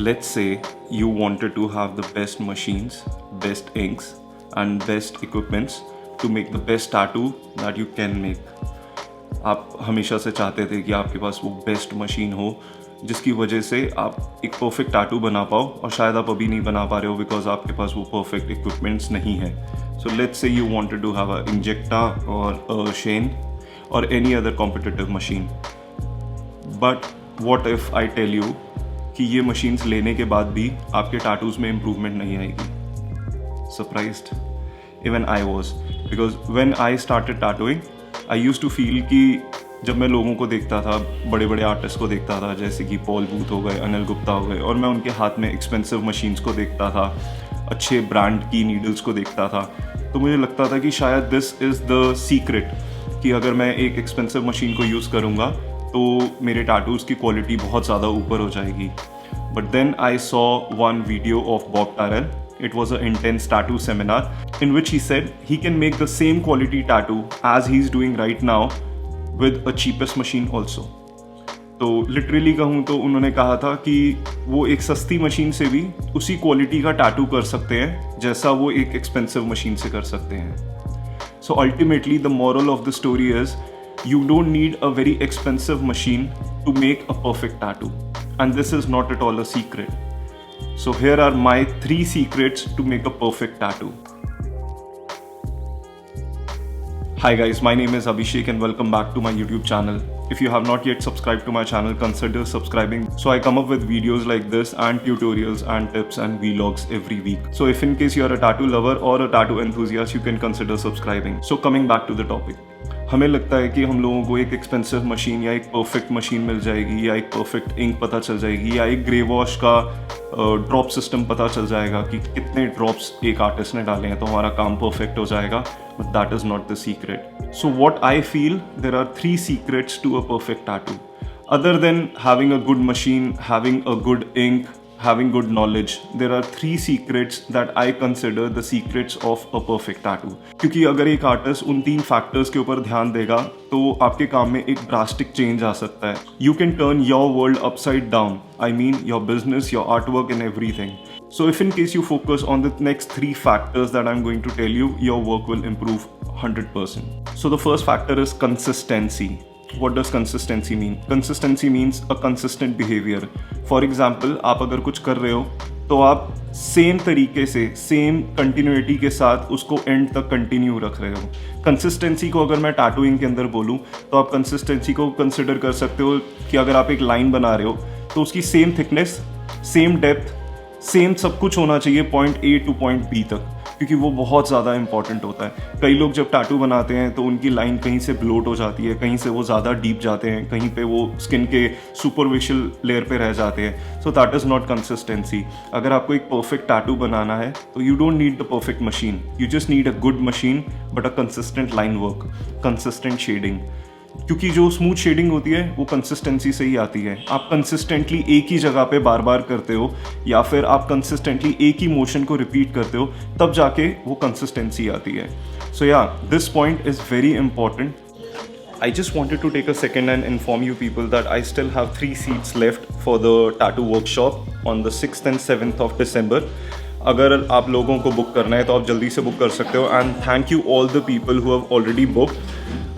let's say you wanted to have the best machines, best inks, and best equipments to make the best tattoo that you can make. आप हमेशा से चाहते थे कि आपके पास वो बेस्ट मशीन हो जिसकी वजह से आप एक परफेक्ट टैटू बना पाओ, और शायद आप अभी नहीं बना पा रहे हो बिकॉज आपके पास वो परफेक्ट इक्विपमेंट्स नहीं है. So let's say you wanted to have a Injecta और अ शेन और any other competitive machine. But what if I tell you कि ये मशीन्स लेने के बाद भी आपके टैटूज़ में इम्प्रूवमेंट नहीं आएगी. Surprised? Even I was, because when I started tattooing I used to feel कि जब मैं लोगों को देखता था, बड़े बड़े आर्टिस्ट को देखता था जैसे कि पॉल बूथ हो गए, अनिल गुप्ता हो गए, और मैं उनके हाथ में एक्सपेंसिव मशीन्स को देखता था, अच्छे ब्रांड की नीडल्स को देखता था, तो मुझे लगता था कि शायद दिस इज़ द सीक्रेट कि अगर मैं एक एक्सपेंसिव मशीन को यूज़ करूँगा तो मेरे टैटूज़ की क्वालिटी बहुत ज़्यादा ऊपर हो जाएगी. But then I saw one video of Bob Terrell. It was an intense tattoo seminar in which he said he can make the same quality tattoo as he's doing right now with a cheapest machine also. तो literally कहूँ तो उन्होंने कहा था कि वो एक सस्ती मशीन से भी उसी क्वालिटी का टैटू कर सकते हैं जैसा वो एक एक्सपेंसिव मशीन से कर सकते हैं. So ultimately the moral of the story is you don't need a very expensive machine to make a perfect tattoo, and this is not at all a secret. So here are my 3 secrets to make a perfect tattoo. Hi guys, my name is Abhishek and welcome back to my YouTube channel. If you have not yet subscribed to my channel, consider subscribing. So I come up with videos like this and tutorials and tips and vlogs every week. So if in case you are a tattoo lover or a tattoo enthusiast, you can consider subscribing. So coming back to the topic. हमें लगता है कि हम लोगों को एक expensive machine या एक परफेक्ट मशीन मिल जाएगी या एक परफेक्ट इंक पता चल जाएगी या एक ग्रे वॉश का ड्रॉप सिस्टम पता चल जाएगा कि कितने ड्रॉप्स एक आर्टिस्ट ने डाले हैं तो हमारा काम परफेक्ट हो जाएगा. But that is not the secret. So what I feel, there are 3 secrets to a perfect tattoo. Other than having a good machine, having a good ink, having good knowledge, there are 3 secrets that I consider the secrets of a perfect tattoo. क्योंकि अगर एक artist उन 3 factors के ऊपर ध्यान देगा तो आपके काम में एक ड्रास्टिक चेंज आ सकता है. You can turn your world upside down. I mean your business, your artwork and everything. So if in case you focus on the next 3 factors that I'm going to tell you, your work will improve 100%. So the first factor is consistency. What does consistency mean? Consistency means a consistent behavior. For example, आप अगर कुछ कर रहे हो तो आप same तरीके से, सेम कंटिन्यूटी के साथ उसको एंड तक कंटिन्यू रख रहे हो. कंसिस्टेंसी को अगर मैं टैटूइंग के अंदर बोलूँ तो आप कंसिस्टेंसी को कंसिडर कर सकते हो कि अगर आप एक लाइन बना रहे हो तो उसकी same thickness, same depth, same सब कुछ होना चाहिए point A to point B तक, क्योंकि वो बहुत ज़्यादा इंपॉर्टेंट होता है. कई लोग जब टैटू बनाते हैं तो उनकी लाइन कहीं से ब्लोट हो जाती है, कहीं से वो ज़्यादा डीप जाते हैं, कहीं पे वो स्किन के सुपरफिशियल लेयर पे रह जाते हैं. So that is not consistency. अगर आपको एक परफेक्ट टैटू बनाना है तो you don't need the perfect machine, you just need a good machine but a consistent line work, consistent shading. क्योंकि जो स्मूथ शेडिंग होती है वो कंसिस्टेंसी से ही आती है. आप कंसिस्टेंटली एक ही जगह पे बार बार करते हो या फिर आप कंसिस्टेंटली एक ही मोशन को रिपीट करते हो, तब जाके वो कंसिस्टेंसी आती है. सो या, this point is very important. I just wanted to take a second and inform you people that I still have 3 seats left for the tattoo workshop on the 6th and 7th of December. अगर आप लोगों को book करना है तो आप जल्दी से बुक कर सकते हो. And thank you all the people who have already booked.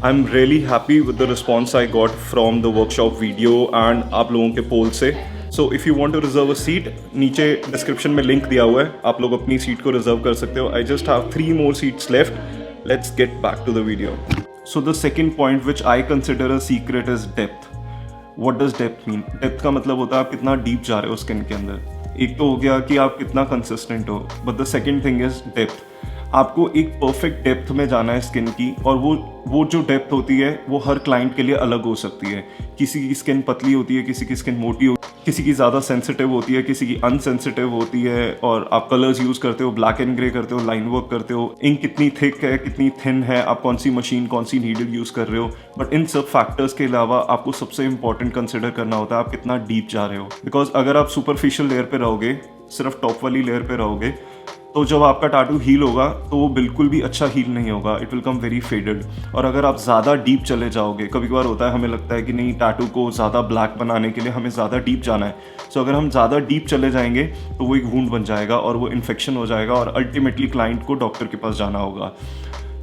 I'm really happy with the response I got from the workshop video and आप लोगों के पोल से. So if you want to reserve a seat, नीचे description में link दिया हुआ है, आप लोग अपनी सीट को रिजर्व कर सकते हो. I just have 3 more seats left. Let's get back to the video. So the second point which I consider a secret is depth. What does depth mean? Depth का मतलब होता है आप कितना डीप जा रहे हो स्किन के अंदर. एक तो हो गया कि आप कितना कंसिस्टेंट हो, but the second thing is depth. आपको एक परफेक्ट डेप्थ में जाना है स्किन की, और वो जो डेप्थ होती है वो हर क्लाइंट के लिए अलग हो सकती है. किसी की स्किन पतली होती है, किसी की स्किन मोटी होती है, किसी की ज़्यादा सेंसिटिव होती है, किसी की अनसेंसिटिव होती है. और आप कलर्स यूज़ करते हो, ब्लैक एंड ग्रे करते हो, लाइन वर्क करते हो, इंक कितनी थिक है, कितनी थिन है, आप कौन सी मशीन, कौन सी नीडल यूज़ कर रहे हो. बट इन सब फैक्टर्स के अलावा आपको सबसे इंपॉर्टेंट कंसिडर करना होता है आप कितना डीप जा रहे हो. बिकॉज अगर आप सुपरफिशियल लेयर पे रहोगे, सिर्फ टॉप वाली लेयर पे रहोगे, तो जब आपका टैटू हील होगा तो वो बिल्कुल भी अच्छा हील नहीं होगा, it will come very faded. और अगर आप ज़्यादा डीप चले जाओगे, कभी कभार होता है हमें लगता है कि नहीं टैटू को ज़्यादा ब्लैक बनाने के लिए हमें ज़्यादा डीप जाना है, सो अगर हम ज़्यादा डीप चले जाएंगे तो वो एक वूंड बन जाएगा और वो इन्फेक्शन हो जाएगा और अल्टीमेटली क्लाइंट को डॉक्टर के पास जाना होगा।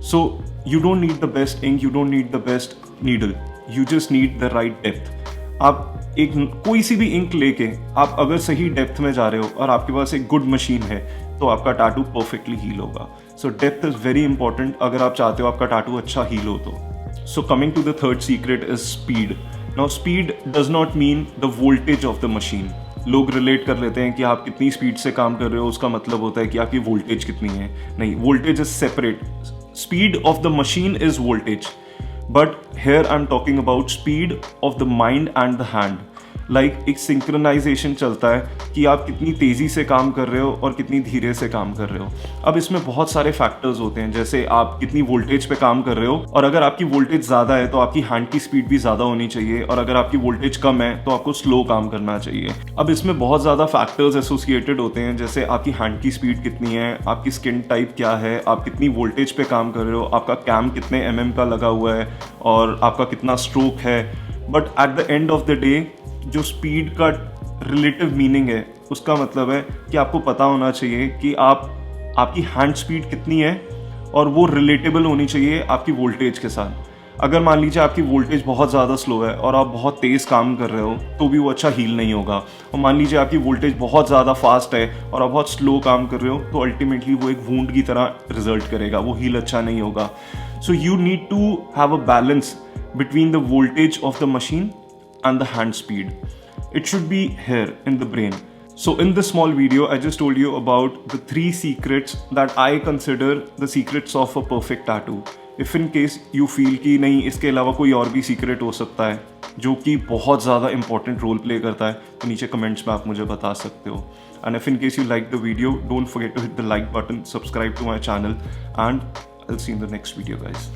So you don't need the best ink, you don't need the best needle, you just need the right depth. आप एक कोई सी भी इंक लेके आप अगर सही डेप्थ में जा रहे हो और आपके पास एक गुड मशीन है तो आपका टैटू परफेक्टली हील होगा। सो डेप्थ इज वेरी इंपॉर्टेंट अगर आप चाहते हो आपका टैटू अच्छा हील हो तो। So coming to the third secret is speed. Now speed does not mean the voltage of the machine. लोग रिलेट कर लेते हैं कि आप कितनी स्पीड से काम कर रहे हो उसका मतलब होता है कि आपकी वोल्टेज कितनी है। नहीं, voltage is separate, speed of the machine is voltage, but here I'm talking about speed of the mind and the hand. एक सिंक्रोनाइजेशन चलता है कि आप कितनी तेज़ी से काम कर रहे हो और कितनी धीरे से काम कर रहे हो। अब इसमें बहुत सारे फैक्टर्स होते हैं, जैसे आप कितनी वोल्टेज पे काम कर रहे हो, और अगर आपकी वोल्टेज ज़्यादा है तो आपकी हैंड की स्पीड भी ज़्यादा होनी चाहिए, और अगर आपकी वोल्टेज कम है तो आपको स्लो काम करना चाहिए। अब इसमें बहुत ज़्यादा फैक्टर्स एसोसिएटेड होते हैं, जैसे आपकी हैंड की स्पीड कितनी है, आपकी स्किन टाइप क्या है, आप कितनी वोल्टेज पे काम कर रहे हो, आपका कैम कितने mm का लगा हुआ है और आपका कितना स्ट्रोक है। But at the end of the day जो स्पीड का रिलेटिव मीनिंग है उसका मतलब है कि आपको पता होना चाहिए कि आपकी हैंड स्पीड कितनी है और वो रिलेटेबल होनी चाहिए आपकी वोल्टेज के साथ। अगर मान लीजिए आपकी वोल्टेज बहुत ज़्यादा स्लो है और आप बहुत तेज़ काम कर रहे हो तो भी वो अच्छा हील नहीं होगा, और मान लीजिए आपकी वोल्टेज बहुत ज़्यादा फास्ट है और आप बहुत स्लो काम कर रहे हो तो अल्टीमेटली वो एक वूंड की तरह रिजल्ट करेगा, वो हील अच्छा नहीं होगा। So you need to have a balance between the voltage of the machine and the hand speed. It should be here in the brain. So in this small video, I just told you about the 3 secrets that I consider the secrets of a perfect tattoo. If in case you feel कि नहीं इसके अलावा कोई और भी secret हो सकता है जो कि बहुत ज़्यादा important role play करता है, तो नीचे comments में आप मुझे बता सकते हो. And if in case you like the video, don't forget to hit the like button, subscribe to my channel, and I'll see you in the next video, guys.